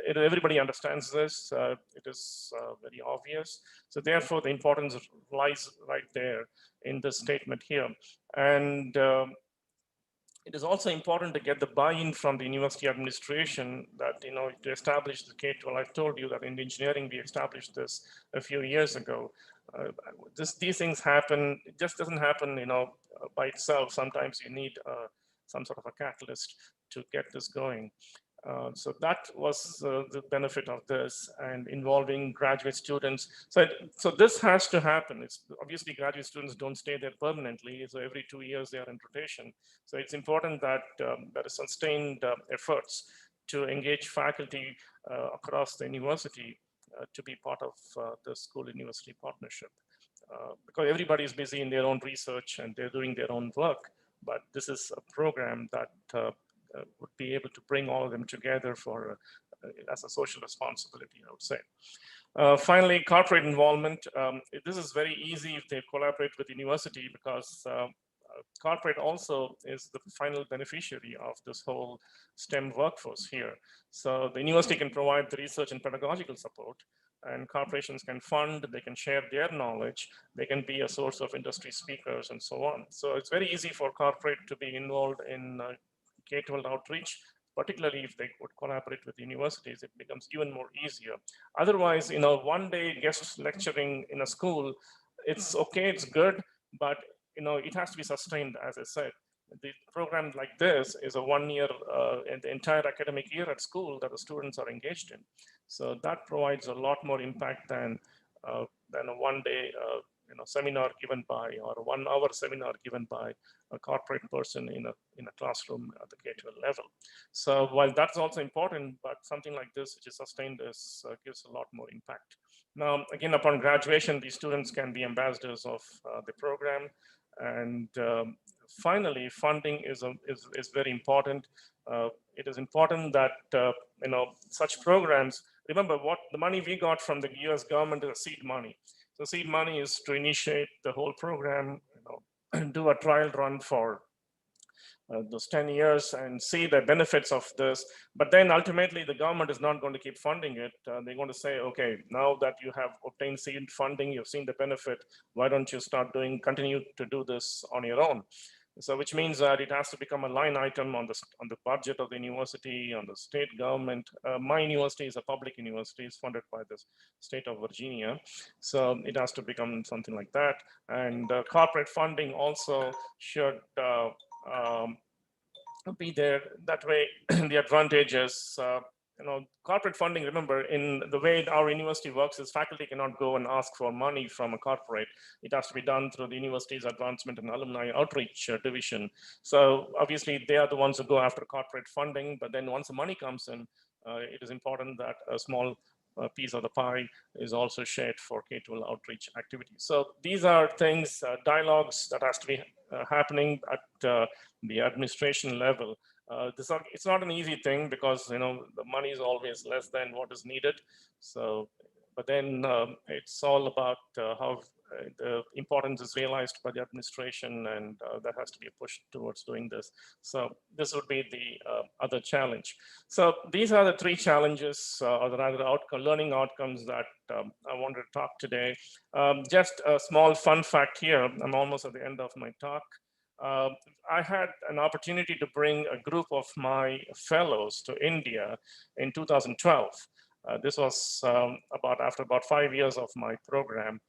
everybody understands this. It is very obvious. So therefore, the importance lies right there in this statement here. And it is also important to get the buy-in from the university administration that, to establish the K-12. I've told you that in engineering, we established this a few years ago. These things happen, it just doesn't happen, by itself. Sometimes you need some sort of a catalyst to get this going. So that was the benefit of this, and involving graduate students. So this has to happen. It's obviously graduate students don't stay there permanently. So every 2 years they are in rotation. So it's important that there is sustained efforts to engage faculty across the university to be part of the school-university partnership. Because everybody is busy in their own research and they're doing their own work. But this is a program that would be able to bring all of them together for as a social responsibility, I would say. Finally, corporate involvement. This is very easy if they collaborate with the university, because corporate also is the final beneficiary of this whole STEM workforce here. So the university can provide the research and pedagogical support, and corporations can fund, they can share their knowledge, they can be a source of industry speakers and so on. So it's very easy for corporate to be involved in K-12 outreach, particularly if they would collaborate with universities, it becomes even more easier. Otherwise, one day guest lecturing in a school, it's okay, it's good, but it has to be sustained, as I said. The program like this is a 1 year, and the entire academic year at school that the students are engaged in. So that provides a lot more impact than a one-day seminar given by, or a 1 hour seminar given by a corporate person in a classroom at the K-12 level. So while that's also important, but something like this, which is sustained, gives a lot more impact. Now, again, upon graduation, these students can be ambassadors of the program. And finally, funding is very important. It is important that such programs remember what the money we got from the US government is seed money. So seed money is to initiate the whole program, do a trial run for those 10 years and see the benefits of this. But then ultimately the government is not going to keep funding it. They're going to say, okay, now that you have obtained seed funding, you've seen the benefit, why don't you continue to do this on your own? So which means that it has to become a line item on the budget of the university, on the state government. My university is a public university, it's funded by the state of Virginia. So it has to become something like that. And corporate funding also should be there. That way, the advantages, corporate funding, remember, in the way our university works is faculty cannot go and ask for money from a corporate. It has to be done through the university's advancement and alumni outreach division. So obviously they are the ones who go after corporate funding, but then once the money comes in, it is important that a small piece of the pie is also shared for K-12 outreach activities. So these are things, dialogues that has to be happening at the administration level. It's not an easy thing because the money is always less than what is needed. So, but then it's all about how the importance is realized by the administration, and that has to be pushed towards doing this. So this would be the other challenge. So these are the three challenges, or rather learning outcomes that I wanted to talk today. Just a small fun fact here. I'm almost at the end of my talk. I had an opportunity to bring a group of my fellows to India in 2012. This was after about 5 years of my program.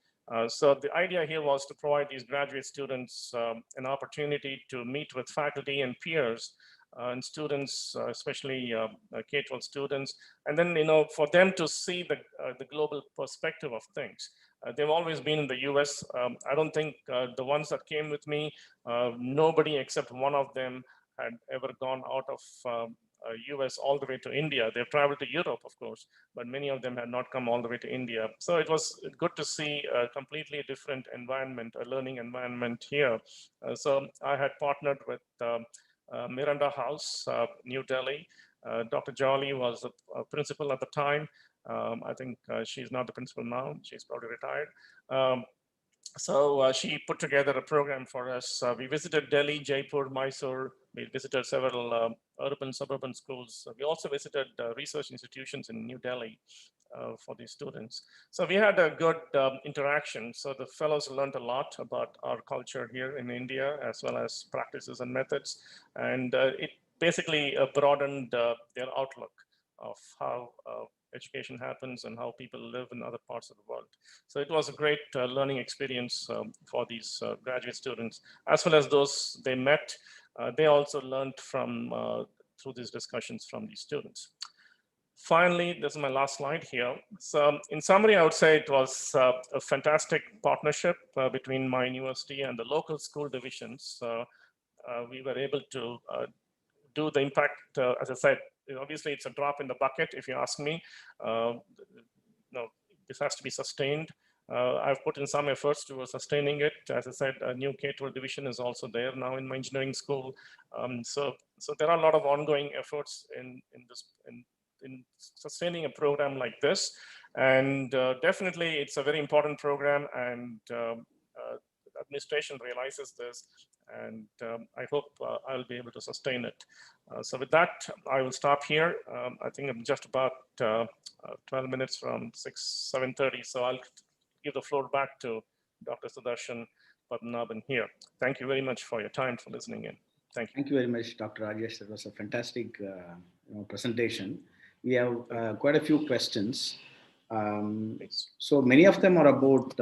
So the idea here was to provide these graduate students an opportunity to meet with faculty and peers and students, especially K-12 students, and then for them to see the global perspective of things. They've always been in the US. I don't think the ones that came with me, nobody except one of them had ever gone out of US all the way to India. They've traveled to Europe, of course, but many of them had not come all the way to India. So it was good to see a completely different environment, a learning environment here. So I had partnered with Miranda House, New Delhi. Dr. Jolly was a principal at the time. I think she's not the principal now. She's probably retired. So she put together a program for us. We visited Delhi, Jaipur, Mysore. We visited several urban, suburban schools. We also visited research institutions in New Delhi for these students. So we had a good interaction. So the fellows learned a lot about our culture here in India, as well as practices and methods. And it basically broadened their outlook of how education happens and how people live in other parts of the world. So it was a great learning experience for these graduate students, as well as those they met. They also learned from through these discussions from these students. Finally, this is my last slide here. So in summary, I would say it was a fantastic partnership between my university and the local school divisions. We were able to do the impact, as I said, obviously it's a drop in the bucket if you ask me. This has to be sustained. I've put in some efforts towards sustaining it. As I said, a new K-12 division is also there now in my engineering school. So there are a lot of ongoing efforts in sustaining a program like this. And definitely it's a very important program, and administration realizes this, and I hope I'll be able to sustain it. So with that, I will stop here. I think I'm just about 12 minutes from 7:30, so I'll give the floor back to Dr. Sudarshan Padmanabhan here. Thank you very much for your time, for listening in. Thank you. Thank you very much, Dr. Rajesh. That was a fantastic presentation. We have quite a few questions. So many of them are about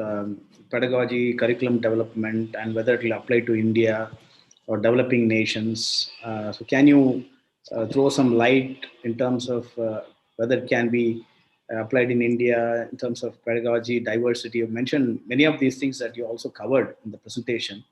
pedagogy, curriculum development, and whether it will apply to India or developing nations. So can you throw some light in terms of whether it can be applied in India in terms of pedagogy, diversity? You mentioned many of these things that you also covered in the presentation.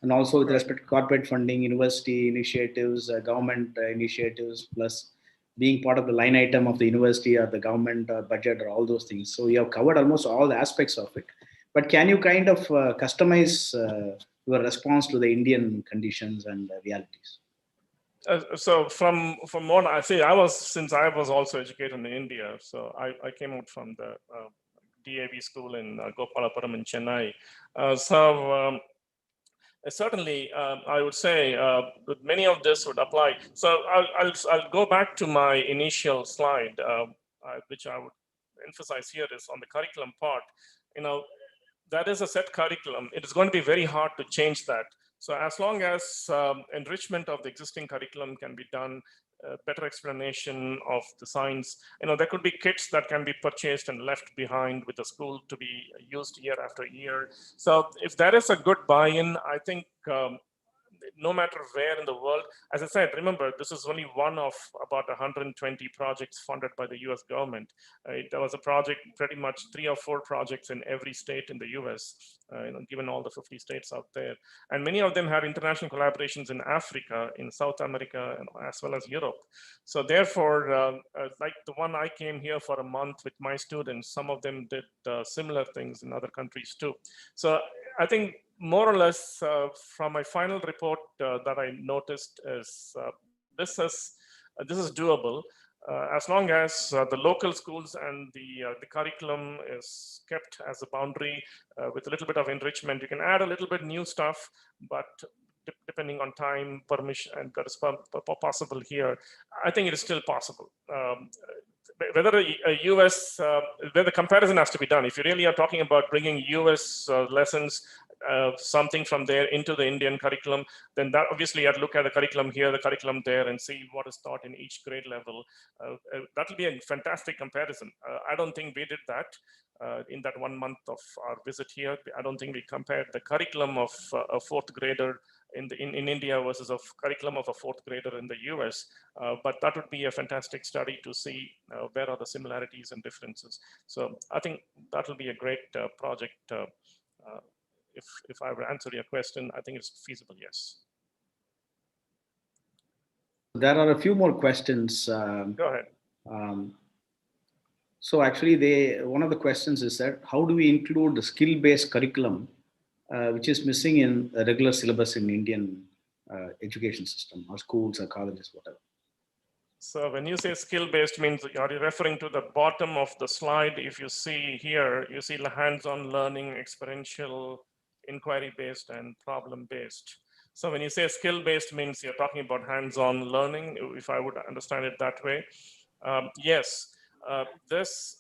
And also with respect to corporate funding, university initiatives, government initiatives, plus being part of the line item of the university or the government budget or all those things. So you have covered almost all the aspects of it. But can you kind of customize your response to the Indian conditions and realities? So from what I see, since I was also educated in India, so I came out from the DAV school in Gopalapuram in Chennai. Certainly, I would say many of this would apply. So I'll go back to my initial slide, which I would emphasize here is on the curriculum part. You know, that is a set curriculum. It is going to be very hard to change that. So as long as enrichment of the existing curriculum can be done, better explanation of the science, there could be kits that can be purchased and left behind with the school to be used year after year. So if there is a good buy-in, I think no matter where in the world, as I said, remember, this is only one of about 120 projects funded by the US government. There was a project, pretty much 3 or 4 projects in every state in the US, given all the 50 states out there. And many of them had international collaborations in Africa, in South America, as well as Europe. So therefore, like the one I came here for a month with my students, some of them did similar things in other countries too. So I think more or less from my final report that I noticed is this is doable as long as the local schools and the curriculum is kept as a boundary with a little bit of enrichment. You can add a little bit new stuff, but depending on time, permission, and that is possible here, I think it is still possible. Whether a US, where the comparison has to be done. If you really are talking about bringing US lessons, something from there into the Indian curriculum, then that obviously you have to look at the curriculum here, the curriculum there, and see what is taught in each grade level. That will be a fantastic comparison. I don't think we did that in that 1 month of our visit here. I don't think we compared the curriculum of a 4th grader in India versus a curriculum of a 4th grader in the US. But that would be a fantastic study to see where are the similarities and differences. So I think that will be a great project. If I were to answer your question, I think it's feasible, yes. There are a few more questions. Go ahead. So actually, one of the questions is that how do we include the skill-based curriculum, which is missing in the regular syllabus in Indian education system, or schools or colleges, whatever? So when you say skill-based, means are you referring to the bottom of the slide? If you see here, you see the hands-on learning, experiential, inquiry-based, and problem-based. So when you say skill-based, means you're talking about hands-on learning, if I would understand it that way. Yes,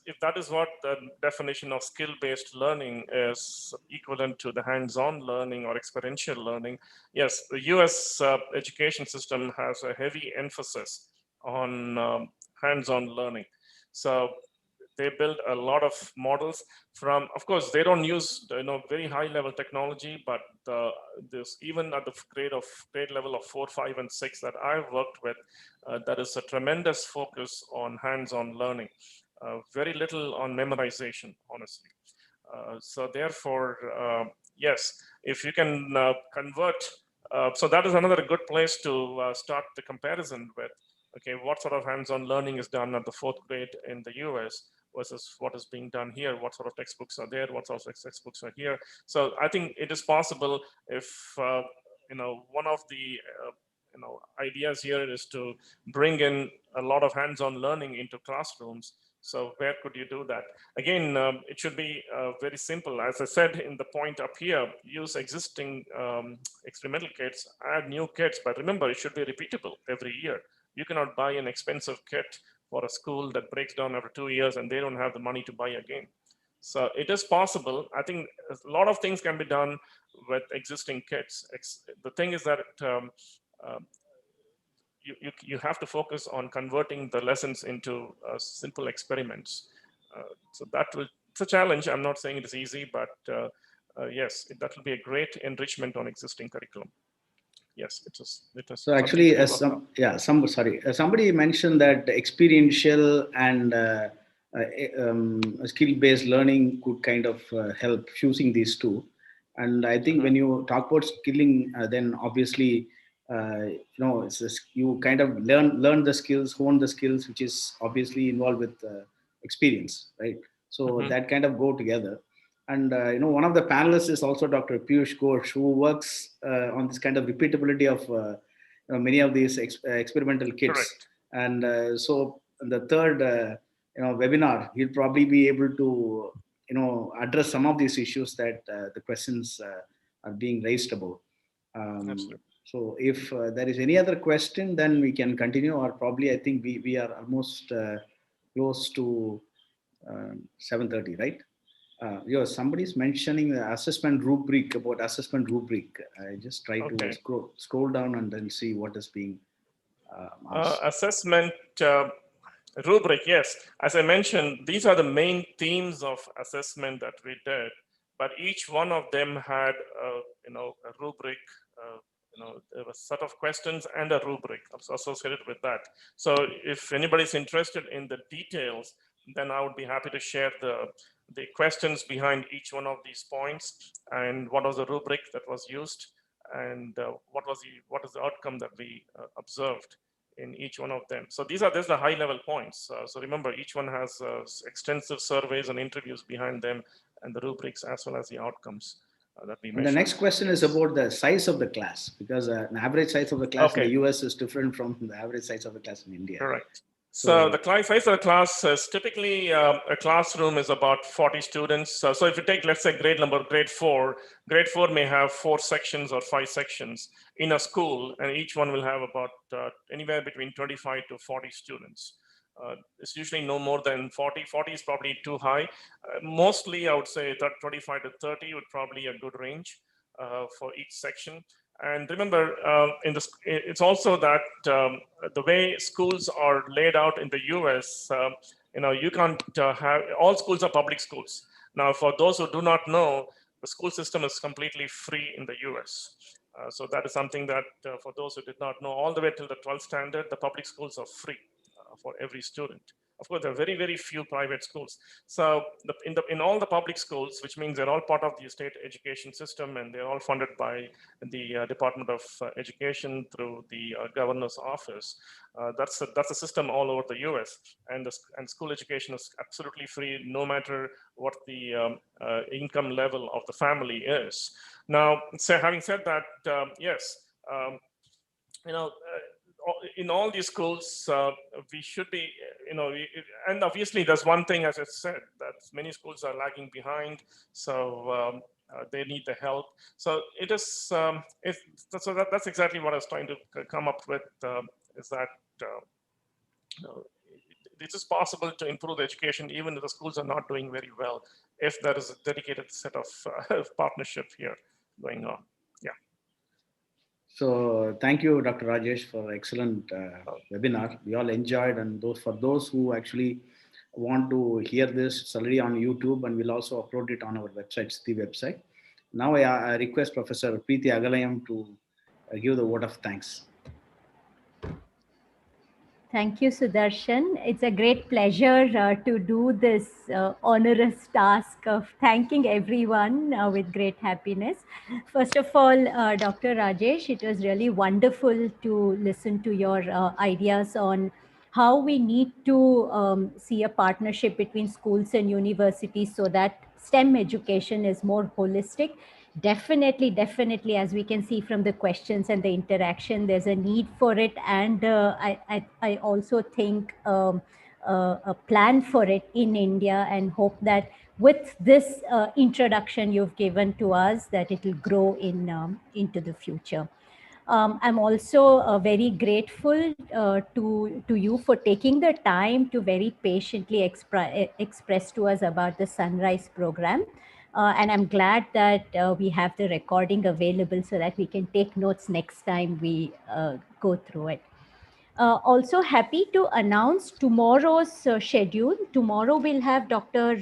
if that is what the definition of skill-based learning is, equivalent to the hands-on learning or experiential learning, yes, the US education system has a heavy emphasis on hands-on learning. So they build a lot of models from, of course, they don't use very high-level technology, but even at the grade level of 4, 5, and 6 that I've worked with, there is a tremendous focus on hands-on learning. Very little on memorization, honestly. So therefore, yes, if you can convert, so that is another good place to start the comparison with. Okay, what sort of hands-on learning is done at the 4th grade in the US versus what is being done here? What sort of textbooks are there? What sort of textbooks are here? So I think it is possible if, one of the ideas here is to bring in a lot of hands-on learning into classrooms. So where could you do that? Again, it should be very simple. As I said in the point up here, use existing experimental kits, add new kits, but remember, it should be repeatable every year. You cannot buy an expensive kit for a school that breaks down after 2 years and they don't have the money to buy again. So it is possible. I think a lot of things can be done with existing kits. The thing is that you have to focus on converting the lessons into simple experiments. So it's a challenge. I'm not saying it is easy, but yes, that will be a great enrichment on existing curriculum. Yes, it is. So actually, somebody mentioned that experiential and skill-based learning could kind of help fusing these two. And I think when you talk about skilling, then obviously, you kind of learn the skills, hone the skills, which is obviously involved with experience, right? So that kind of go together. And one of the panelists is also Dr. Piyush Ghosh, who works on this kind of repeatability of many of these experimental kits. Correct. And so the third webinar, he'll probably be able to address some of these issues that the questions are being raised about. Absolutely. So if there is any other question, then we can continue, or probably I think we are almost close to 7:30, right? Somebody's mentioning the assessment rubric, about assessment rubric. I just try to scroll down and then see what is being asked. Assessment rubric, yes. As I mentioned, these are the main themes of assessment that we did, but each one of them had a rubric. There was a set of questions and a rubric associated with that. So if anybody's interested in the details, then I would be happy to share the questions behind each one of these points and what was the rubric that was used and what is the outcome that we observed in each one of them. So there's the high level points. So remember, each one has extensive surveys and interviews behind them, and the rubrics as well as the outcomes that we measure. The next question is about the size of the class, because an average size of the class in the US is different from the average size of the class in India. Correct. So the size of the class is typically a classroom is about 40 students. So if you take, let's say, grade 4 may have 4 sections or 5 sections in a school, and each one will have about anywhere between 25 to 40 students. It's usually no more than 40. 40 is probably too high. Mostly, I would say that 25 to 30 would probably be a good range for each section. And remember, it's also that the way schools are laid out in the US, you can't have, all schools are public schools. Now, for those who do not know, the school system is completely free in the US. So that is something that for those who did not know, all the way till the 12th standard, the public schools are free for every student. Of course, there are very, very few private schools. So in all the public schools, which means they're all part of the state education system, and they're all funded by the Department of Education through the governor's office. That's a system all over the US, and school education is absolutely free, no matter what the income level of the family is. Now, so having said that, yes, in all these schools, we should be, and obviously there's one thing, as I said, that many schools are lagging behind, so they need the help. So it is, so that's exactly what I was trying to come up with, is that it is possible to improve the education even if the schools are not doing very well, if there is a dedicated set of partnership here going on. Yeah. So thank you, Dr. Rajesh, for excellent webinar. We all enjoyed, and for those who actually want to hear this, it's already on YouTube, and we'll also upload it on our website, SIDDHI website. Now I request Professor Preeti Agalayam to give the word of thanks. Thank you, Sudarshan. It's a great pleasure to do this onerous task of thanking everyone with great happiness. First of all, Dr. Rajesh, it was really wonderful to listen to your ideas on how we need to see a partnership between schools and universities so that STEM education is more holistic. Definitely, as we can see from the questions and the interaction, there's a need for it. And I also think a plan for it in India, and hope that with this introduction you've given to us, that it will grow into the future. I'm also very grateful to you for taking the time to very patiently express to us about the Sunrise program. And I'm glad that we have the recording available so that we can take notes next time we go through it. Also happy to announce tomorrow's schedule. Tomorrow we'll have Dr.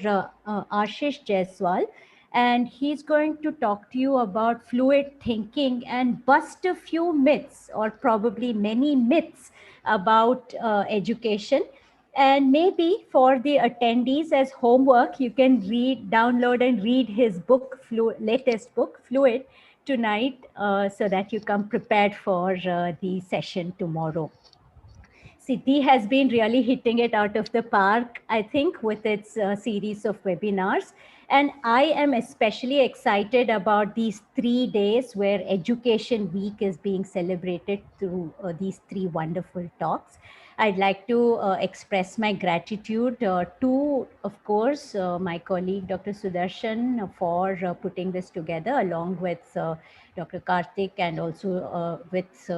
Ashish Jaiswal, and he's going to talk to you about fluid thinking and bust a few myths, or probably many myths, about education. And maybe for the attendees as homework, you can download and read his book, latest book, Fluid, tonight, so that you come prepared for the session tomorrow. SIDDHI has been really hitting it out of the park, I think, with its series of webinars. And I am especially excited about these 3 days where Education Week is being celebrated through these 3 wonderful talks. I'd like to express my gratitude to, of course, my colleague Dr. Sudarshan for putting this together, along with Dr. Karthik, and also with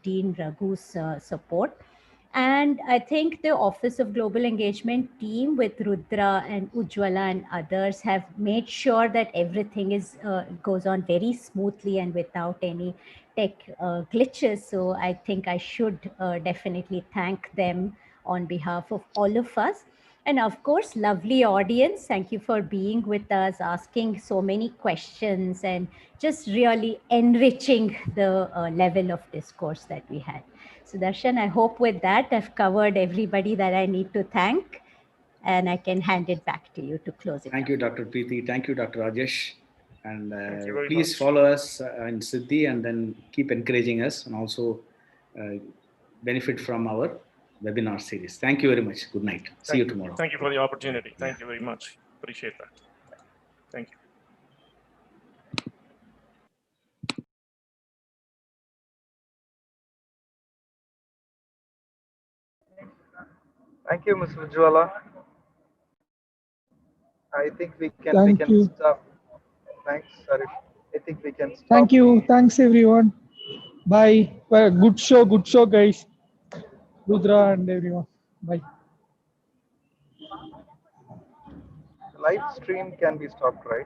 Dean Raghu's support. And I think the Office of Global Engagement team with Rudra and Ujjwala and others have made sure that everything is goes on very smoothly and without any tech glitches. So I think I should definitely thank them on behalf of all of us. And of course, lovely audience, thank you for being with us, asking so many questions, and just really enriching the level of discourse that we had. Sudarshan, I hope with that I've covered everybody that I need to thank, and I can hand it back to you to close it. Thank you, Dr. Preeti. Thank you, Dr. Rajesh. And please much. follow us in SIDDHI, and then keep encouraging us, and also benefit from our webinar series. Thank you very much. Good night. See you tomorrow. Thank you for the opportunity. Thank you very much. Appreciate that. Thank you. Thank you, Ms. Ujjwala. I think we can stop. Thanks, Arif. I think we can stop. Thank you. Thanks, everyone. Bye. Well, good show, guys. Rudra and everyone. Bye. Live stream can be stopped, right?